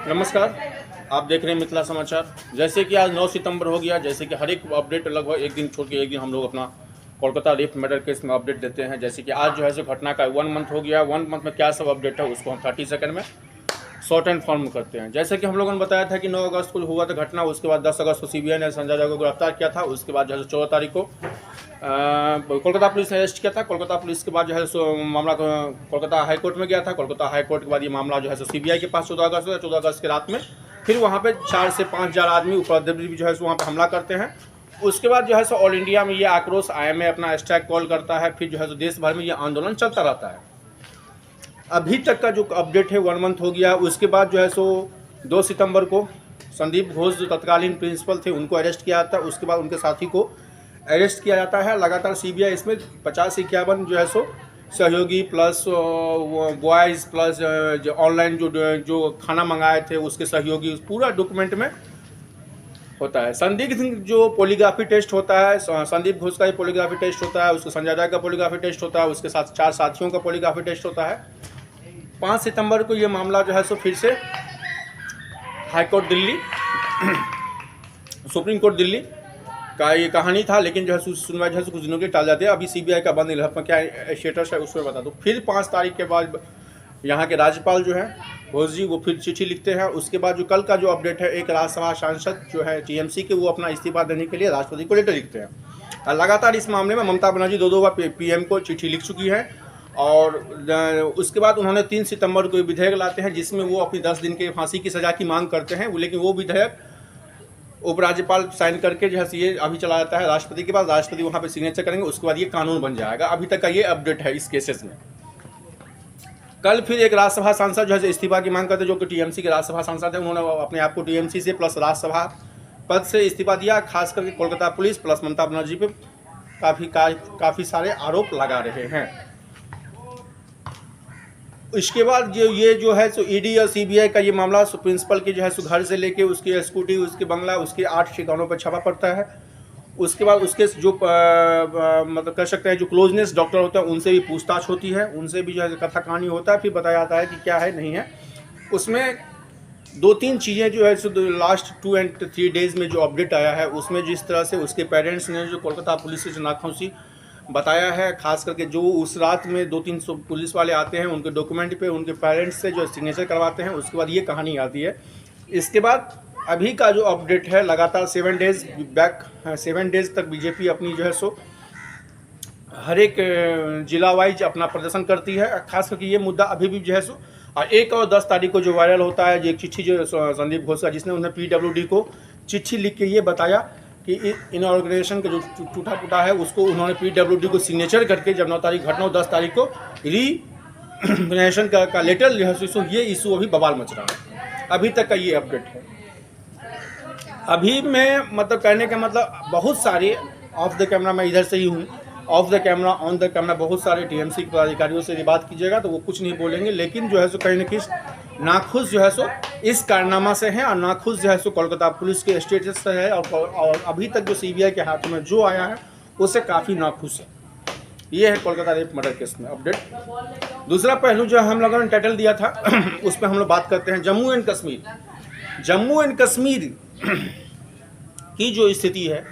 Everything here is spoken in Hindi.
नमस्कार, आप देख रहे हैं मिथिला समाचार। जैसे कि आज 9 सितंबर हो गया, जैसे कि हर एक अपडेट लगभग एक दिन छोड़ के एक दिन हम लोग अपना कोलकाता रेप मर्डर केस में अपडेट देते हैं। जैसे कि आज जो है सो घटना का 1 मंथ हो गया। 1 मंथ में क्या सब अपडेट है उसको हम 30 सेकंड में शॉर्ट एंड फॉर्म में करते हैं। जैसे कि हम लोगों ने बताया था कि 9 अगस्त को हुआ था घटना, उसके बाद 10 अगस्त को सीबीआई ने संजय राय को गिरफ्तार किया था। उसके बाद जो है 14 तारीख को कोलकाता पुलिस ने अरेस्ट किया था। कोलकाता पुलिस के बाद जो है सो मामला कोलकाता हाई कोर्ट में गया था। कोलकाता हाई कोर्ट के बाद ये मामला जो है सो सीबीआई के पास 14 अगस्त की रात में फिर वहाँ पे 4 से 5 हज़ार आदमी उपद्रवी जो है सो वहाँ पे हमला करते हैं। उसके बाद जो है सो ऑल इंडिया में ये आक्रोश IMA अपना स्ट्राइक कॉल करता है। फिर जो है सो देश भर में ये आंदोलन चलता रहता है। अभी तक का जो अपडेट है 1 मंथ हो गया। उसके बाद जो है सो 2 सितंबर को संदीप घोष जो तत्कालीन प्रिंसिपल थे उनको अरेस्ट किया जाता है। उसके बाद उनके साथी को अरेस्ट किया जाता है। लगातार सीबीआई इसमें 50 से 51 जो है सो सहयोगी प्लस बॉयज़ प्लस जो ऑनलाइन जो खाना मंगाए थे उसके सहयोगी पूरा डॉक्यूमेंट में होता है। संदिग्ध जो पॉलीग्राफी टेस्ट होता है, संदीप घोष का ही पॉलीग्राफी टेस्ट होता है, उसके संजय राय का पॉलीग्राफी टेस्ट होता है, उसके साथ 4 साथियों का पॉलीग्राफी टेस्ट होता है। 5 सितंबर को ये मामला जो है सो फिर से high court Delhi supreme court Delhi का ये कहानी था, लेकिन जो है सुनवाई जो है कुछ दिनों के टाल जाते हैं। अभी सीबीआई का बंद है, क्या स्टेटस है उसमें बता दो। फिर 5 तारीख के बाद यहाँ के राज्यपाल जो है घोष जी वो फिर चिट्ठी लिखते हैं। उसके बाद जो कल का जो अपडेट है, एक राज्यसभा सांसद जो है TMC के वो अपना इस्तीफा देने के लिए राष्ट्रपति को लेटर लिखते हैं। और लगातार इस मामले में ममता बनर्जी 2 बार PM को चिट्ठी लिख चुकी है। और उसके बाद उन्होंने 3 सितंबर को विधेयक लाते हैं जिसमें वो अपनी 10 दिन के फांसी की सज़ा की मांग करते हैं। लेकिन वो विधेयक उपराज्यपाल साइन करके जो है ये अभी चला जाता है राष्ट्रपति के पास। राष्ट्रपति वहाँ पे सिग्नेचर करेंगे, उसके बाद ये कानून बन जाएगा। अभी तक का ये अपडेट है इस केसेस में। कल फिर एक राज्यसभा सांसद जो है इस्तीफा की मांग करते जो कि TMC के राज्यसभा सांसद हैं, उन्होंने अपने आप को TMC से प्लस राज्यसभा पद से इस्तीफा दिया। खास करके कोलकाता पुलिस प्लस ममता बनर्जी पे काफ़ी सारे आरोप लगा रहे हैं। इसके बाद ये जो है सो ED और CBI का ये मामला प्रिंसिपल के जो है सो घर से लेके उसकी स्कूटी, उसके बंगला, उसके 8 ठिकानों पर छापा पड़ता है। उसके बाद उसके जो मतलब कह सकते हैं जो क्लोजनेस डॉक्टर होता है उनसे भी पूछताछ होती है, उनसे भी जो है कथा कहानी होता है। फिर बताया जाता है कि क्या है नहीं है। उसमें 2-3 चीज़ें जो है सो लास्ट 2 and 3 डेज़ में जो अपडेट आया है उसमें जिस तरह से उसके पेरेंट्स ने जो कोलकाता पुलिस से नाखुशी बताया है, खास करके जो उस रात में 2-3 पुलिस वाले आते हैं उनके डॉक्यूमेंट पे उनके पेरेंट्स से जो सिग्नेचर करवाते हैं, उसके बाद ये कहानी आती है। इसके बाद अभी का जो अपडेट है लगातार 7 डेज़ तक बीजेपी अपनी जो है सो हर एक जिला वाइज अपना प्रदर्शन करती है। खास करके ये मुद्दा अभी भी जो है सो 1 और 10 तारीख को जो वायरल होता है, जो एक चिट्ठी जो संदीप घोष का जिसने उन्हें PWD को चिट्ठी लिख के ये बताया कि इन ऑर्गेनाइजेशन का जो टूटा फूटा है उसको उन्होंने PWD को सिग्नेचर करके जब 9 तारीख घटना 10 तारीख को रीनेशन का लेटर जो है ये इशू अभी बवाल मच रहा है। अभी तक का ये अपडेट है। अभी मैं मतलब कहने का मतलब बहुत सारे ऑफ द कैमरा, मैं इधर से ही हूँ, of the camera on the camera बहुत सारे TMC के पदाधिकारियों से बात कीजिएगा तो वो कुछ नहीं बोलेंगे। लेकिन जो है सो कहीं न कहीं नाखुश जो है सो इस कारनामा से है और नाखुश जो है सो कोलकाता पुलिस के स्टेटस से है। और अभी तक जो CBI के हाथ में जो आया है उससे काफ़ी नाखुश है। ये है कोलकाता रेप मर्डर केस में अपडेट। दूसरा पहलू जो हम लोगों ने टाइटल दिया था उस पर हम लोग बात करते हैं जम्मू एंड कश्मीर की जो स्थिति है